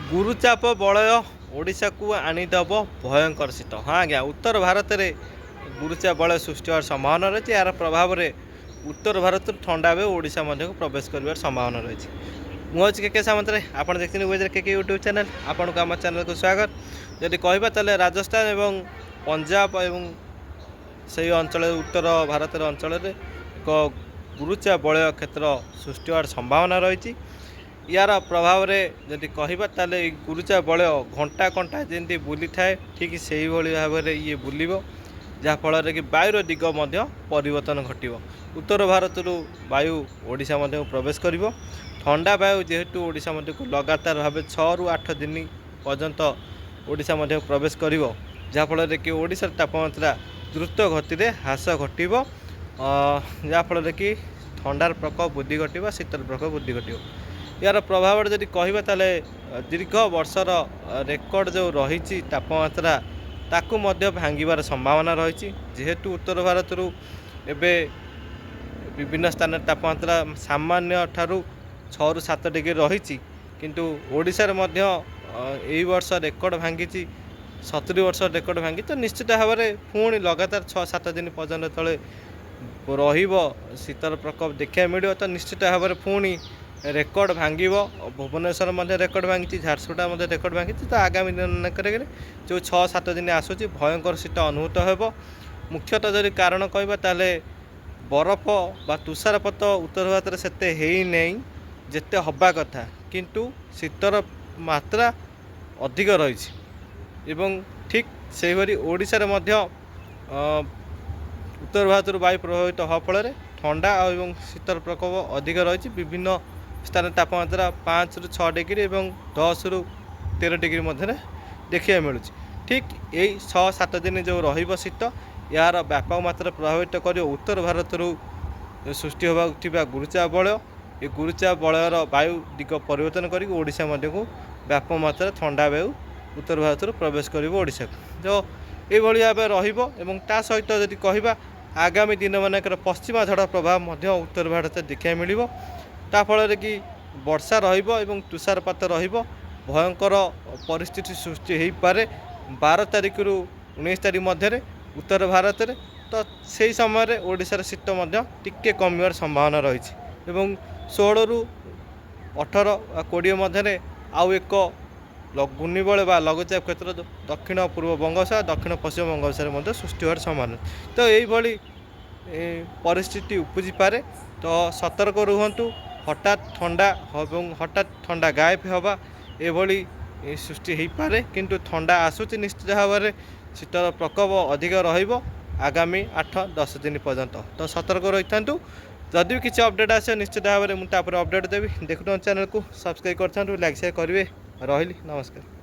गुरुचाप बलय ओडिशा को आनीदेव भयंकर शीत। हाँ आज्ञा उत्तर भारत में गुरुचाप बलय सृष्टि होवार संभावना रही। यार प्रभाव में उत्तर भारत ठंडा भी ओडिशा मध्य प्रवेश कर संभावना रही। मुझे के सामंत आप देखते वेदर के यूट्यूब चैनल आपन को आम चैनल को स्वागत। जदि कहबा ताले राजस्थान एवं पंजाब एवं से अंचल उत्तर भारत अंचल एक गुरुचाप बलय क्षेत्र सृष्टि होवार संभावना रही। यार प्रभाव में जदि कहबा ताले गुरुचाप बलय घंटा घंटा जमी बुली थाए ठीक से ही भाव में ये बुल जहाँफल कि वायुर दिग परिवर्तन घट उत्तर भारत वायु ओडिशा मध्य प्रवेश कर ठंडा वायु जेहेतु ओडिशा मध्य को लगातार भाव 6 ରୁ 8 दिन पर्यंत ओडिशा मध्य प्रवेश कर जहाँफल कि ओडिशार तापमात्रा द्रुत गति में ह्रास घट जहाँफल कि ठंडार प्रकोप बुद्धि घट शीतर प्रकोप बुद्धि घट। यार प्रभाव जदि कहबा ताले दीर्घ वर्षर रेकर्ड जो रही तापमात्रा ताकू मध्य भांगार संभावना रही। जेहेतु उत्तर भारत एबे विभिन्न स्थान तापमात्रा सामान्य ठारू 6 ରୁ 7 डिग्री रही किंतु ओडिशार मध्य यही वर्ष रेकर्ड भांगी 70 वर्ष रेकर्ड भांगी। तो निश्चित भाव में पुणी लगातार 6-7 दिन पर्यंत तले शीतर प्रकोप देखा मिले। तो निश्चित भाव में पुणी रेकर्ड भांग भुवनेश्वर मध्य रेकर्ड भांगी झारसुगुड़ा मध्य रेकर्ड भांगी। तो आगामी दिन जो 6-7 दिन आसूँ भयंकर शीत अनुभूत हो। मुख्यतः जदि कारण कहबा ताले बरफ बा तुषारपात उत्तर भारत में सेते हेई नहीं जेते हवा कथा किंतु शीतर मात्रा अधिक रही। ठीक से ही ओडिशा रे मध्य उत्तर भारत वायु प्रभावित हवा फल ठंडा और शीतर प्रकोप अधिक रही। विभिन्न स्थान तापमात्रा 5 ରୁ 6 डिग्री और 10 ରୁ 13 डिग्री मध्य देखा मिलूँ। ठीक यही 6-7 दिन जो शीत यार व्यापक मात्रा प्रभावित कर उत्तर भारत सृष्टि होगा गुरुचाप बलय। ये गुरुचाप बलयर वायु दिग परिवर्तन कर ओडिशा मध्य को व्यापक मात्रा ठंडा वायु उत्तर भारत प्रवेश कर ओडिशा को जो ये भाव ता सहित जदि कहबा आगामी दिन मानकर पश्चिमा झड़ प्रभाव उत्तर भारत देखा मिल ताफल कि वर्षा रही तुषारपात रही भयंकर परिस्थिति सृष्टि हो पारे 12 तारिख ରୁ 19 तारिख मध्य उत्तर भारत में। तो से समय ओडिशार शीत टिके कमिवार संभावना रही। 16 ରୁ 18 20 मध्य आउ एक घूर्णिबल बा लघुचाप क्षेत्र दक्षिण पूर्व बंगोपसागर दक्षिण पश्चिम बंगोपसागर सृष्टि होवार संभावना। तो यही परिस्थिति उपजी पारे। तो सतर्क रुहतु हठात ठंडा गायब हवा ये सृष्टि हो पारे किंतु ठंडा आसूची निश्चित भाव में शीतर प्रकोप अधिक आगामी 8-10 दिन पर्यंत। तो सतर्क रही था जदि भी किसी अपडेट आसे निश्चित भाव में मुझे अपडेट देवी। देखुन चैनल को सब्सक्राइब कर लाइक शेयर करेंगे। रही नमस्कार।